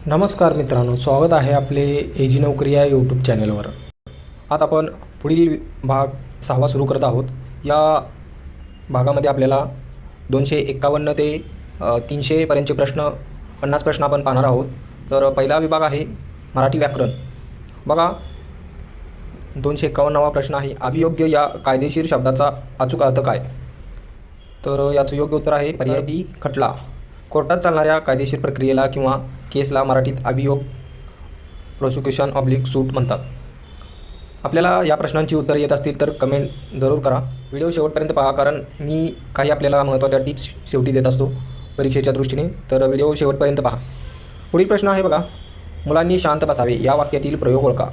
नमस्कार मित्रांनो, स्वागत आहे आपले एजी नोकरी या यूट्यूब चॅनलवर. आज आपण पुढील भाग 6वा सुरू करत आहोत. या भागामध्ये आपल्याला 251 ते 300पर्यंतचे 50 प्रश्न आपण पाहणार आहोत. तर पहिला विभाग आहे मराठी व्याकरण. बघा, 251वा प्रश्न आहे, अभियोग्य या कायदेशीर शब्दाचा अचूक अर्थ काय? तर याचं योग्य उत्तर आहे पर्याय बी, खटला. कोर्टात चालणाऱ्या कायदेशीर प्रक्रियेला किंवा केसला मराठीत अभियोग, प्रोसिक्युशन ऑब्लिक सूट म्हणतात. आपल्याला या प्रश्नांची उत्तरं येत असतील तर कमेंट जरूर करा. व्हिडिओ शेवटपर्यंत पहा, कारण मी काही आपल्याला महत्त्वाच्या टिप्स शेवटी देत असतो परीक्षेच्या दृष्टीने. तर व्हिडिओ शेवटपर्यंत पहा. पुढील प्रश्न आहे बघा, मुलांनी शांत बसावे या वाक्यातील प्रयोग ओळखा.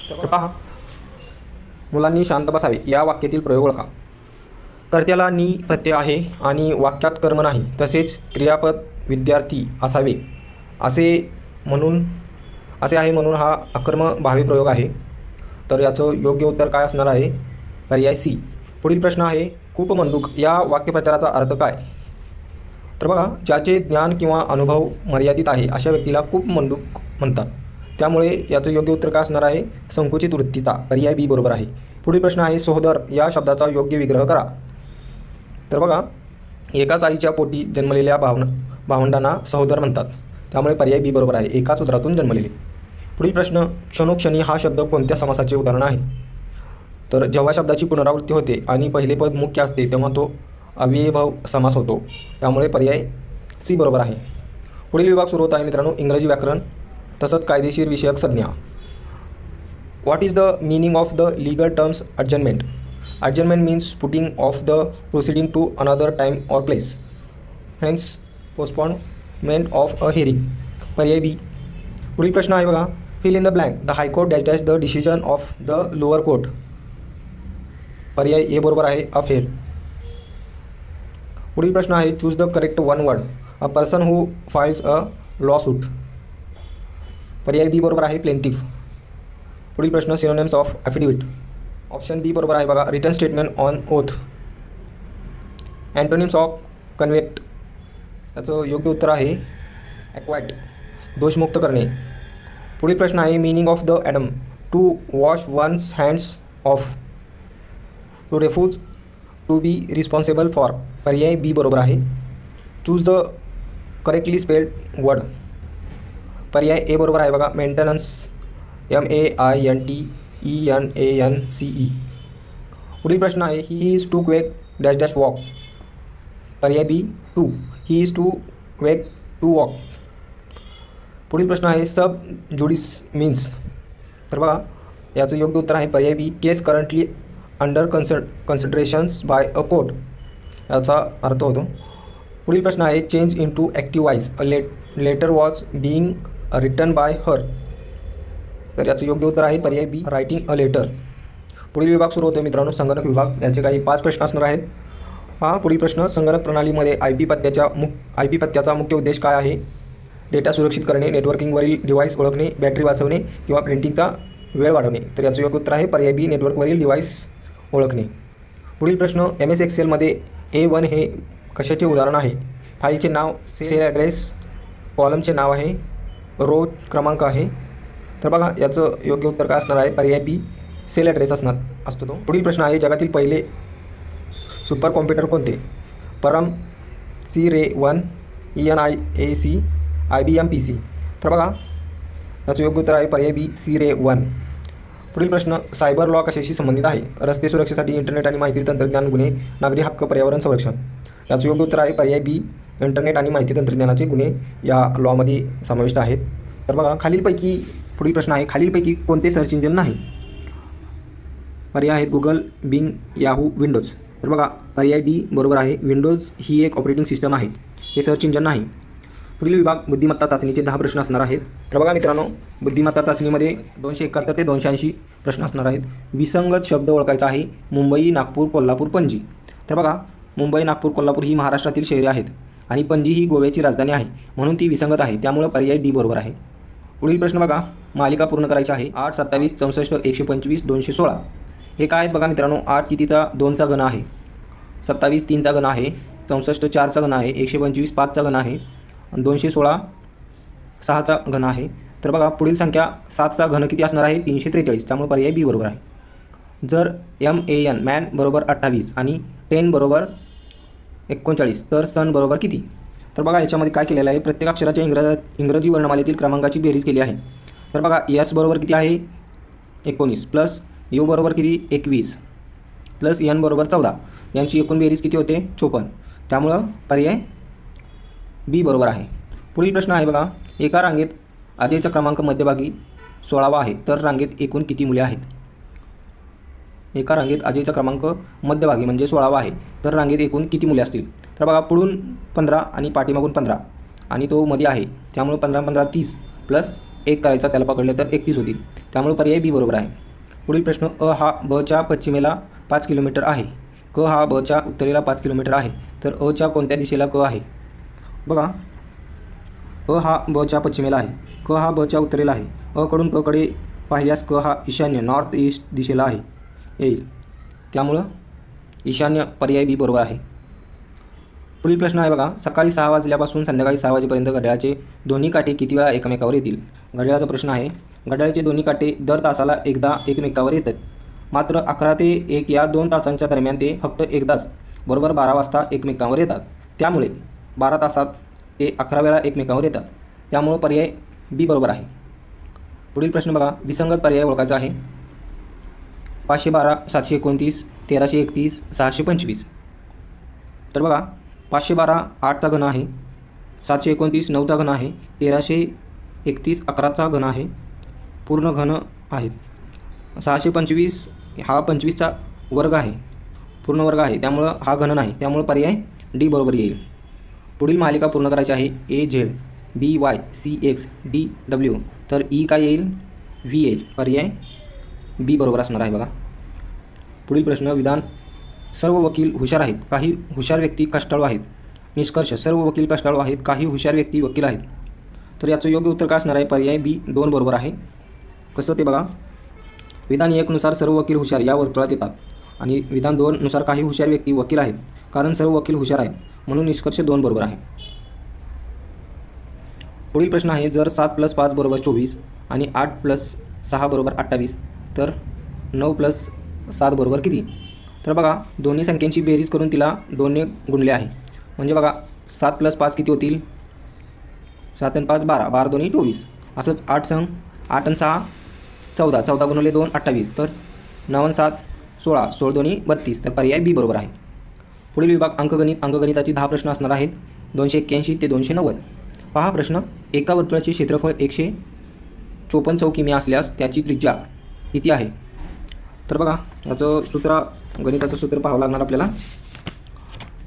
तर पहा, मुलांनी शांत बसावे या वाक्यातील प्रयोग ओळखा. कर्त्याला नी प्रत्यय आहे आणि वाक्यात कर्म नाही, तसेच क्रियापद विद्यार्थी असावे असे आहे म्हणून हा अकर्म भावी प्रयोग आहे. तर याचं योग्य उत्तर काय असणार आहे? पर्याय सी. पुढील प्रश्न आहे, कूपमंडूक या वाक्यप्रचाराचा अर्थ काय? तर बघा, ज्याचे ज्ञान किंवा अनुभव मर्यादित आहे अशा व्यक्तीला कूपमंडूक म्हणतात. त्यामुळे याचं योग्य उत्तर काय असणार आहे? संकुचित वृत्तीचा. पर्याय बी बरोबर आहे. पुढील प्रश्न आहे, सहोदर या शब्दाचा योग्य विग्रह करा. तर बघा, एकाच आईच्या पोटी जन्मलेल्या भावंडांना सहोदर म्हणतात. त्यामुळे पर्याय बी बरोबर आहे, एकाच उदरातून जन्मलेले. पुढील प्रश्न, क्षणोक्षणी हा शब्द कोणत्या समासाचे उदाहरण आहे? तर जेव्हा शब्दाची पुनरावृत्ती होते आणि पहिले पद मुख्य असते तेव्हा तो अव्ययीभाव समास होतो. त्यामुळे पर्याय सी बरोबर आहे. पुढील विभाग सुरू होत आहे मित्रांनो, इंग्रजी व्याकरण तसंच कायदेशीर विषयक संज्ञा. What is the meaning of the legal terms adjournment? Adjournment means putting off the proceeding to another time or place. Hence, postponement of a hearing. पर्याय बी. पुढील प्रश्न आहे बघा, fill in the blank. The High Court dash the decision of the lower court. पर्याय A बरोबर आहे, upheld. पुढील प्रश्न आहे, choose the correct one word. A person who files a lawsuit. पर्याय बी बरोबर आहे, plaintiff. पुढील प्रश्न, synonyms of affidavit. Option B बरोबर आहे बघा, written statement on oath. Antonyms of convict. याचं योग्य उत्तर आहे ॲक्वाइट, दोषमुक्त करणे. पुढील प्रश्न आहे, meaning of the idiom. To wash one's hands of. To refuse. To be responsible for. पर्याय बी बरोबर आहे. Choose the correctly spelled word. पर्याय ए बरोबर आहे बघा, मेंटेनन्स. MEINTENANCE. पुढील प्रश्न आहे, he is to quake dash dash walk. पर्याय B 2. He is to quake to walk. पुढील प्रश्न आहे, सब जुडिस मीन्स. तर बघा, याचं योग्य उत्तर आहे पर्याय B, case currently under considerations by a court. याचा अर्थ होतो. पुढील प्रश्न आहे, change into active voice. A letter was being written by her. तर याचं योग्य उत्तर आहे पर्याय बी, रायटिंग अ लेटर. पुढील विभाग सुरू होतो मित्रांनो, संगणक विभाग. याचे काही 5 प्रश्न असणार आहेत. पहा, पुढील प्रश्न, संगणक प्रणालीमध्ये आय पी पत्त्याचा मुख्य उद्देश काय आहे? डेटा सुरक्षित करणे, नेटवर्किंगवरील डिव्हाइस ओळखणे, बॅटरी वाचवणे किंवा प्रिंटिंगचा वेळ वाढवणे. तर याचं योग्य उत्तर आहे पर्याय बी, नेटवर्कवरील डिव्हाइस ओळखणे. पुढील प्रश्न, MS एक्सेलमध्ये A1 हे कशाचे उदाहरण आहे? फाईलचे नाव, सेल ॲड्रेस, कॉलमचे नाव आहे, रो क्रमांक आहे. तर बघा, याचं योग्य उत्तर काय असणार आहे? पर्याय बी, सेल ॲड्रेस असतो तो. पुढील प्रश्न आहे, जगातील पहिले सुपर कॉम्प्युटर कोणते? परम, C-Ray-1, ENIAC, IBM PC. तर बघा, याचं योग्य उत्तर आहे पर्याय बी, C-Ray-1. पुढील प्रश्न, सायबर लॉ कशाशी संबंधित आहे? रस्ते सुरक्षेसाठी इंटरनेट आणि माहिती तंत्रज्ञान गुन्हे, नागरी हक्क, पर्यावरण संरक्षण. याचं योग्य उत्तर आहे पर्याय बी, इंटरनेट आणि माहिती तंत्रज्ञानाचे गुन्हे या लॉमध्ये समाविष्ट आहेत. तर बघा, पुढील प्रश्न आहे, खालीलपैकी कोणते सर्च इंजिन नाही? पर्याय आहेत गुगल, बिंग, याहू, विंडोज. तर बघा, पर्याय डी बरोबर आहे, विंडोज ही एक ऑपरेटिंग सिस्टम आहे, हे सर्च इंजिन नाही. पुढील विभाग, बुद्धिमत्ता चाचणीचे 10 प्रश्न असणार आहेत. तर बघा मित्रांनो, बुद्धिमत्ता चाचणीमध्ये 271 ते 280 प्रश्न असणार आहेत. विसंगत शब्द ओळखायचा आहे. मुंबई, नागपूर, कोल्हापूर, पणजी. तर बघा, मुंबई, नागपूर, कोल्हापूर ही महाराष्ट्रातील शहरे आहेत आणि पणजी ही गोव्याची राजधानी आहे, म्हणून ती विसंगत आहे. त्यामुळे पर्याय डी बरोबर आहे. पुढील प्रश्न बघा, मालिका पूर्ण करायची आहे. 8, 27, 64, 125, 216. हे काय आहेत बघा मित्रांनो, 8 कितीचा 2चा घन आहे, 27 3चा घन आहे, 64 4चा घन आहे, 125 5चा घन आहे, 216 6चा घन आहे. तर बघा पुढील संख्या 7चा घन किती असणार आहे 343. त्यामुळे पर्याय बी बरोबर आहे. जर MAN मॅन बरोबर 28 आणि 10 बरोबर 39 तर सन बरोबर किती? तर बघा याच्यामध्ये काय केलेलं आहे, प्रत्येक अक्षराच्या इंग्रजी वर्णमालेतील क्रमांकाची बेरीज केली आहे. तर बघा S बरोबर किती आहे 19 प्लस U बरोबर किती 21 प्लस N बरोबर 14 यांची एकूण बेरीज किती होते 54. त्यामुळं पर्याय बी बरोबर आहे. पुढील प्रश्न आहे बघा, एका रांगेत अजयचा क्रमांक मध्यभागी 16वा आहे तर रांगेत एकूण किती मुले आहेत? एका रांगेत अजयचा क्रमांक मध्यभागी म्हणजे 16वा आहे तर रांगेत एकूण किती मुले असतील? तर बघा पुढून 15 आणि पाठीमागून 15 आणि तो मध्ये आहे त्यामुळे 15 15 30 प्लस 1 करायचा त्याला पकडले तर 31 होतील. त्यामुळे पर्याय बी बरोबर आहे. पुढील प्रश्न, अ हा बच्या पश्चिमेला 5 किलोमीटर आहे, क हा बच्या उत्तरेला 5 किलोमीटर आहे तर अच्या कोणत्या दिशेला क आहे? बघा अ हा बच्या पश्चिमेला आहे, क हा बच्या उत्तरेला आहे. अ कडून क कडे पाहिल्यास क हा ईशान्य नॉर्थ ईस्ट दिशेला आहे येईल. त्यामुळं ईशान्य पर्याय बी बरोबर आहे. पुढील प्रश्न आहे बघा, सकाळी 6 वाजल्यापासून संध्याकाळी 6 वाजेपर्यंत घड्याळाचे दोन्ही काटे किती वेळा एकमेकावर येतील? घड्याळाचा प्रश्न आहे. घड्याळाचे दोन्ही काटे दर तासाला एकदा एकमेकावर येतात, मात्र 11 ते 1 या 2 तासांच्या दरम्यान ते फक्त एकदाच बरोबर 12 वाजता एकमेकांवर येतात. त्यामुळे 12 तासात ते 11 वेळा एकमेकांवर येतात. त्यामुळे पर्याय बी बरोबर आहे. पुढील प्रश्न बघा, विसंगत पर्याय ओळखायचा आहे. 512 729 1331 625. तर बघा 512 8चा घन आहे, 729 9चा घन आहे, 1331 11चा घन आहे, पूर्ण घन आहेत. 625 हा 25चा वर्ग आहे, पूर्ण वर्ग आहे त्यामुळं हा घन नाही. त्यामुळं पर्याय डी बरोबर येईल. पुढील मालिका पूर्ण करायची आहे AZ BY CX DW तर ई काय येईल व्ही येईल. पर्याय बी बरोबर असणार आहे बघा. पुढील प्रश्न, विधान सर्व वकील हुशार आहेत, काही हुशार व्यक्ती कष्टाळू आहेत. निष्कर्ष, सर्व वकील कष्टाळू आहेत, काही हुशार व्यक्ती वकील आहेत. तर याचं योग्य उत्तर काय असणार आहे? पर्याय बी 2 बरोबर आहे. कसं ते बघा, विधान 1 नुसार सर्व वकील हुशार या वर्तुळात येतात आणि विधान 2 नुसार काही हुशार व्यक्ती वकील आहेत, कारण सर्व वकील हुशार आहेत म्हणून निष्कर्ष 2 बरोबर आहे. पुढील प्रश्न आहे, जर 7 + 5 = 24 आणि 8 + 6 = 28 तर 9 + 7 = किती? तर बघा दोन्ही संख्यांची बेरीज करून तिला 2 ने गुणले आहे. म्हणजे बघा 7 + 5 किती होतील? 7 आणि 5 12, 12 दोन्ही 24. असंच 8 संग 8 आणि 6 14, 14 × 2 28 तर 9 आणि 7 16, 16 दोन्ही 32 तर पर्याय बी बरोबर आहे. पुढील विभाग अंकगणिताची 10 प्रश्न असणार आहेत, 281 ते 290. पहा प्रश्न, एका वर्तुळाचे क्षेत्रफळ 154 चौक किमी असल्यास त्याची त्रिज्या किती आहे? तर बघा याचं गणिताचं सूत्र पाहावं लागणार आपल्याला.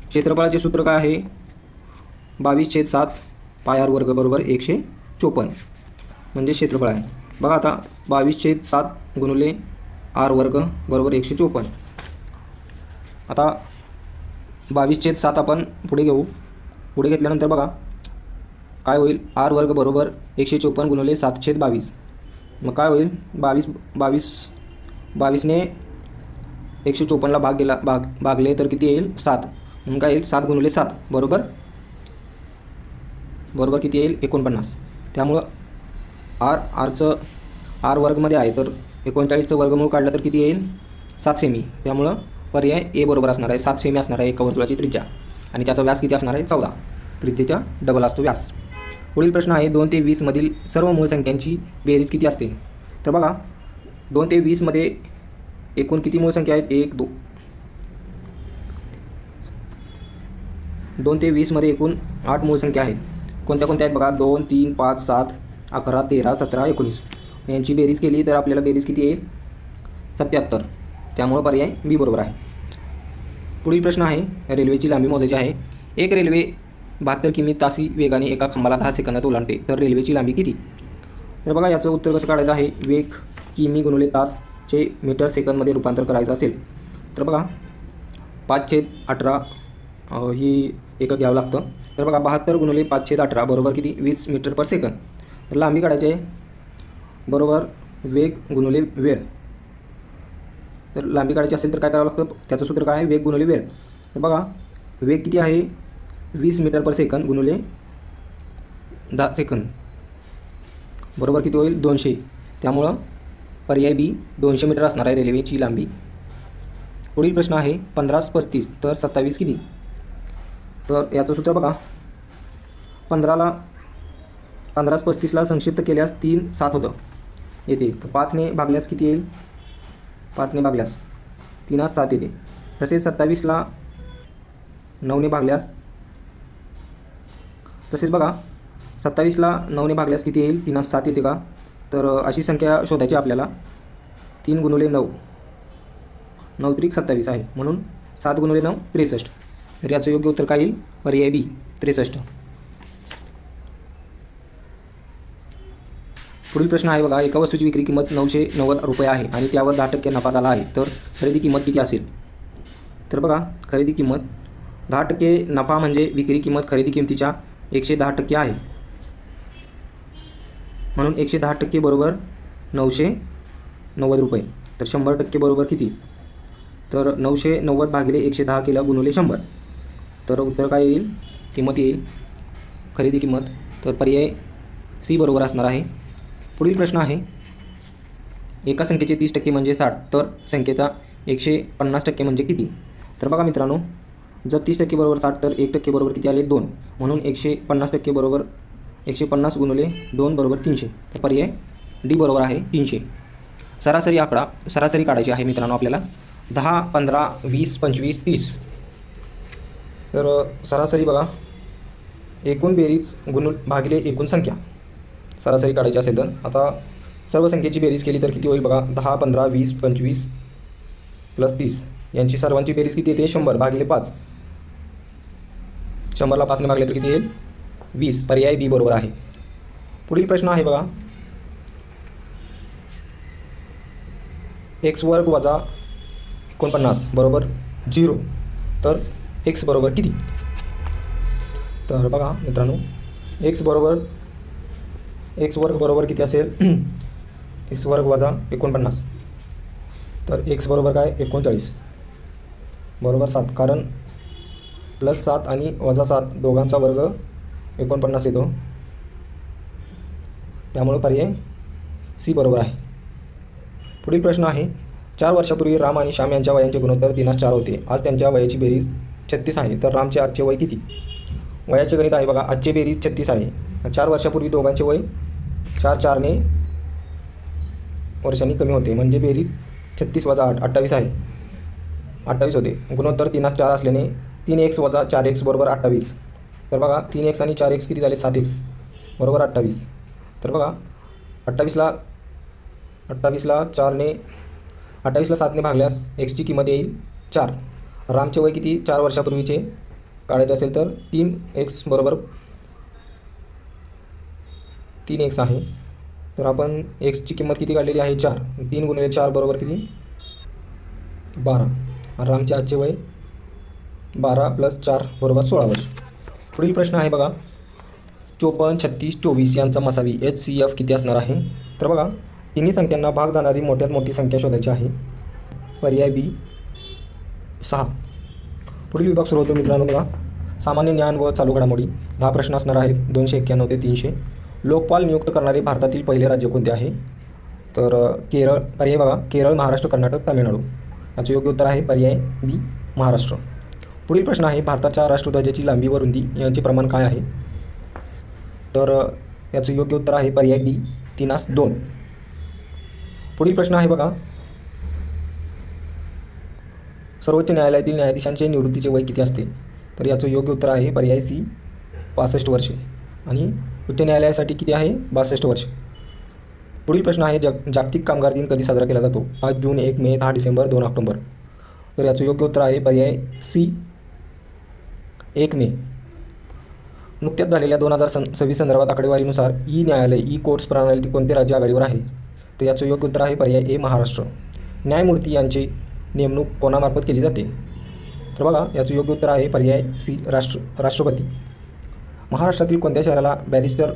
क्षेत्रफळाचे सूत्र काय आहे? 22/7 πr² = 154 म्हणजे क्षेत्रफळ आहे. बघा आता 22/7 × r² = 154. आता 22/7 आपण पुढे घेऊ. पुढे घेतल्यानंतर बघा काय होईल, r² = 154 × 7/22. मग काय होईल 22ने 154ला भागले तर किती येईल 7. म्हणून काय येईल 7 × 7 बरोबर किती येईल 49. त्यामुळं r² मध्ये आहे तर 39चं वर्गमूळ काढलं तर किती येईल 7 सेमी. त्यामुळं पर्याय ए बरोबर असणार आहे. 7 सेमी असणार आहे एका वर्तुळाची त्रिज्या आणि त्याचा व्यास किती असणार आहे 14. त्रिज्येच्या डबल असतो व्यास. पुढील प्रश्न आहे, 2 ते 20 मधील सर्व मूळ संख्यांची बेरीज किती असते? तर बघा 2 ते 20 मध्ये एकूण किती मूळ संख्या आहेत? 1 2. 2 ते 20 मध्ये एकूण 8 मूळ संख्या आहेत. कोणत्या कोणत्या आहेत बघा, 2 3 5 7 11 13 17 19. यांची बेरीज केली तर आपल्याला बेरीज किती येईल 77. त्यामुळे पर्याय बी बरोबर आहे. पुढील प्रश्न आहे, रेल्वेची लांबी मोजायची आहे. एक रेल्वे 72 किमी तासी वेगाने एका खांबाला 10 सेकंदात ओलांडते तर रेल्वेची लांबी किती? तर बघा याचं उत्तर कसं काढायचं आहे, वेग किमी × तासचे मीटर सेकंदमध्ये रूपांतर करायचं असेल तर बघा 5/18 ही एकक घ्यावं लागतं. तर बघा 72 × 5/18 बरोबर किती 20 मीटर पर सेकंद. तर लांबी काढायची आहे बरोबर वेग गुणिले वेळ. तर लांबी काढायची असेल तर काय करावं लागतं, त्याचं सूत्र काय आहे वेग गुणिले वेळ. तर बघा वेग किती आहे 20 मीटर पर सेकंद गुणिले 10 सेकंद बरोबर किती होईल 200. त्यामुळं पर्याय बी 200 मीटर असणार आहे रेल्वेची लांबी. पुढील प्रश्न आहे 15 तर 27 किती. तर याचं सूत्र बघा, 15 संक्षिप्त केल्यास 3 7 होतं येते. तर 5ने भागल्यास किती येईल, 5ने भागल्यास 3 7 येते. तसेच 27ला 9ने भागल्यास, तसेच बघा 27ला 9ने भागल्यास किती येईल, 3 7 येते का. तर अशी संख्या शोधायची आपल्याला. 3 गुणिले 9, 9 त्रिक 27 आहे, म्हणून 7 गुणिले 9 63. तर याचं योग्य उत्तर काय येईल, पर्याय बी 63. पुढील प्रश्न आहे बघा, एका वस्तूची विक्री किंमत 990 रुपये आहे आणि त्यावर 10% नफा झाला आहे, तर खरेदी किंमत किती असेल. तर बघा खरेदी किंमत 10% नफा म्हणजे विक्री किंमत खरेदी किंमतीच्या 110% आहे, म्हणून 110% बरोबर 990 रुपये. तर 100% बरोबर किती, तर 990 भागिले 110 केलं गुणिले 100. तर उत्तर काय येईल, किंमत येईल खरेदी किंमत. तर पर्याय सी बरोबर असणार आहे. पुढील प्रश्न आहे, एका संख्येचे 30% म्हणजे 60, तर संख्येचा 150% म्हणजे किती. तर बघा मित्रांनो, जर 30% बरोबर 60 तर 1% बरोबर किती आले, 2. म्हणून 150% बरोबर 150 गुणिले 2 बरोबर 300. तर पर्याय डी बरोबर आहे 300. सरासरी काढायची आहे मित्रांनो आपल्याला. 10 15 20 25 30. तर सरासरी बघा, एकूण बेरीज गुणून भागिले एकूण संख्या सरासरी काढायची असेल तर आता सर्व संख्येची बेरीज केली तर किती होईल बघा, 10 15 20 25 प्लस 30 यांची सर्वांची बेरीज किती येते, 100 भागिले 5. 100ला 5ने भागले तर किती येईल, 20. पर्याय बी बरोबर आहे. पुढील प्रश्न आहे बघा, x वर्ग वजा 49 बरोबर 0, तर x बरोबर किती. तर बघा मित्रांनो, x वर्ग बरोबर किती असेल, x वर्ग वजा 49, तर x बरोबर काय 39 बरोबर 7, कारण +7 आणि -7 दोघांचा वर्ग 49 येतो, त्यामुळे पर्याय सी बरोबर आहे. पुढील प्रश्न आहे, 4 वर्षापूर्वी राम आणि श्याम यांच्या वयांचे गुणोत्तर 3:4 होते. आज त्यांच्या वयाची बेरीज 36 आहे, तर रामचे आजचे वय किती. वयाचे गणित आहे बघा, आजचे बेरीज 36 आहे. 4 वर्षापूर्वी दोघांचे वय 4 वर्षांनी कमी होते, म्हणजे बेरीज 36 वजा 8 28 आहे, 28 होते. गुणोत्तर 3:4 असल्याने 3x वजा 4x बरोबर 28. तर बघा 3x आणि 4x किती झाले, 7x बरोबर 28. तर बघा 28ला 7ने भागल्यास xची किंमत येईल 4. रामचे वय किती 4 वर्षापूर्वीचे काढायचे असेल तर 3x बरोबर 3x आहे. तर आपण xची किंमत किती काढलेली आहे 4. 3 गुणिले 4 बरोबर किती 12. रामचे आजचे वय 12 + 4 बरोबर 16 वर्ष. पुढील प्रश्न आहे बघा, 54 36 24 यांचा मसावी HCF किती असणार आहे. तर बघा तिन्ही संख्यांना भाग जाणारी मोठ्यात मोठी संख्या शोधायची आहे. पर्याय बी 6. पुढील विभाग सुरू होतो मित्रांनो बघा, सामान्य ज्ञान व चालू घडामोडी. 10 प्रश्न असणार आहेत, 291 ते 300. लोकपाल नियुक्त करणारे भारतातील पहिले राज्य कोणते आहे. तर केरळ. पर्याय बघा, केरळ महाराष्ट्र कर्नाटक तामिळनाडू. याचं योग्य उत्तर आहे पर्याय बी महाराष्ट्र. पुढील प्रश्न आहे, भारताच्या राष्ट्रध्वजाची लांबी व रुंदी यांचे प्रमाण काय आहे. तर याचं योग्य उत्तर आहे पर्याय डी 3:2. पुढील प्रश्न आहे बघा, सर्वोच्च न्यायालयातील न्यायाधीशांचे निवृत्तीचे वय किती असते. तर याचं योग्य उत्तर आहे पर्याय सी 65 वर्षे आणि उच्च न्यायालयासाठी किती आहे 62 वर्ष. पुढील प्रश्न आहे, जागतिक कामगार दिन कधी साजरा केला जातो. 5 जून 1 मे 10 डिसेंबर 2 ऑक्टोबर. तर याचं योग्य उत्तर आहे पर्याय सी 1 मे. नुकत्याच झालेल्या 2026 संदर्भात आकडेवारीनुसार न्यायालय कोर्ट्स प्रणालीतील कोणते राज्य आघाडीवर आहे. तर याचं योग्य उत्तर आहे पर्याय ए महाराष्ट्र. न्यायमूर्ती यांची नेमणूक कोणामार्फत केली जाते. तर बघा याचं योग्य उत्तर आहे पर्याय सी राष्ट्रपती. महाराष्ट्रातील कोणत्या शहराला बॅरिस्टर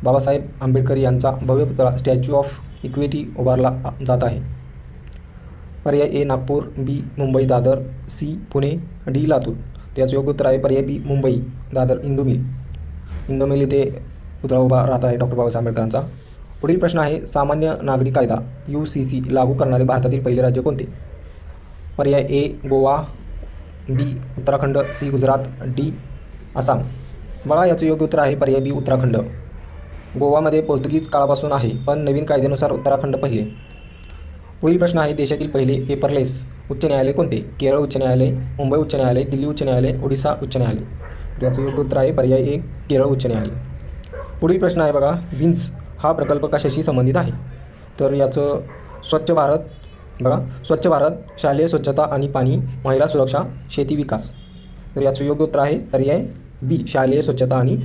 बाबासाहेब आंबेडकर यांचा भव्य पुतळा स्टॅच्यू ऑफ इक्विटी उभारला जात आहे. पर्याय ए नागपूर, बी मुंबई दादर, सी पुणे, डी लातूर. त्याचं योग्य उत्तर आहे पर्याय बी मुंबई दादर इंदू मिल इथे पुतळा उभा राहत आहे डॉक्टर बाबासाहेब आंबेडकरांचा. पुढील प्रश्न आहे सामान्य नागरी कायदा UCC लागू करणारे भारतातील पहिले राज्य कोणते? पर्याय A Goa, B Uttarakhand, C Gujarat, D Assam. बघा याचं योग्य उत्तर आहे पर्याय B उत्तराखंड. गोवामध्ये पोर्तुगीज काळापासून आहे पण नवीन कायद्यानुसार उत्तराखंड पहिले. पुढील प्रश्न आहे देशातील पहिले पेपरलेस उच्च न्यायालय कोणते? केरळ उच्च न्यायालय, मुंबई उच्च न्यायालय, दिल्ली उच्च न्यायालय, ओडिशा उच्च न्यायालय. तर याचं योग्य उत्तर आहे पर्याय A केरळ उच्च न्यायालय. पुढील प्रश्न आहे बघा विन्स हा प्रकल्प कशाशी संबंधित आहे? तर याचं स्वच्छ भारत, बघा स्वच्छ भारत, शालेय स्वच्छता आणि पाणी, महिला सुरक्षा, शेती विकास. तर याचं योग्य उत्तर आहे पर्याय B शालेय स्वच्छता आणि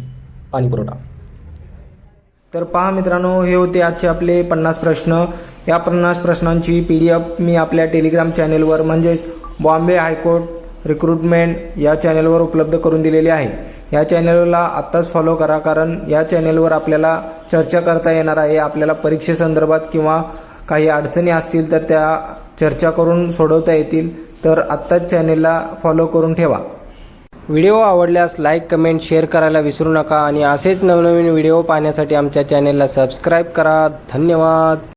पाणी पुरवठा. तर पहा मित्रांनो, हे होते आजचे आपले 50 प्रश्न. या 50 प्रश्नांची PDF मी आपल्या टेलिग्राम चॅनेलवर म्हणजेच बॉम्बे हायकोर्ट रिक्रुटमेंट या चॅनेलवर उपलब्ध करून दिलेली आहे. या चॅनेलला आत्ताच फॉलो करा, कारण या चॅनेलवर आपल्याला चर्चा करता येणार आहे. आपल्याला परीक्षेसंदर्भात किंवा काही अडचणी असतील तर त्या चर्चा करून सोडवता येतील. तर आत्ताच चॅनेलला फॉलो करून ठेवा. व्हिडिओ आवडल्यास लाईक, कमेंट, शेअर करायला विसरू नका आणि असेच नवनवीन व्हिडिओ पाहण्यासाठी आमच्या चॅनेलला सबस्क्राईब करा. धन्यवाद.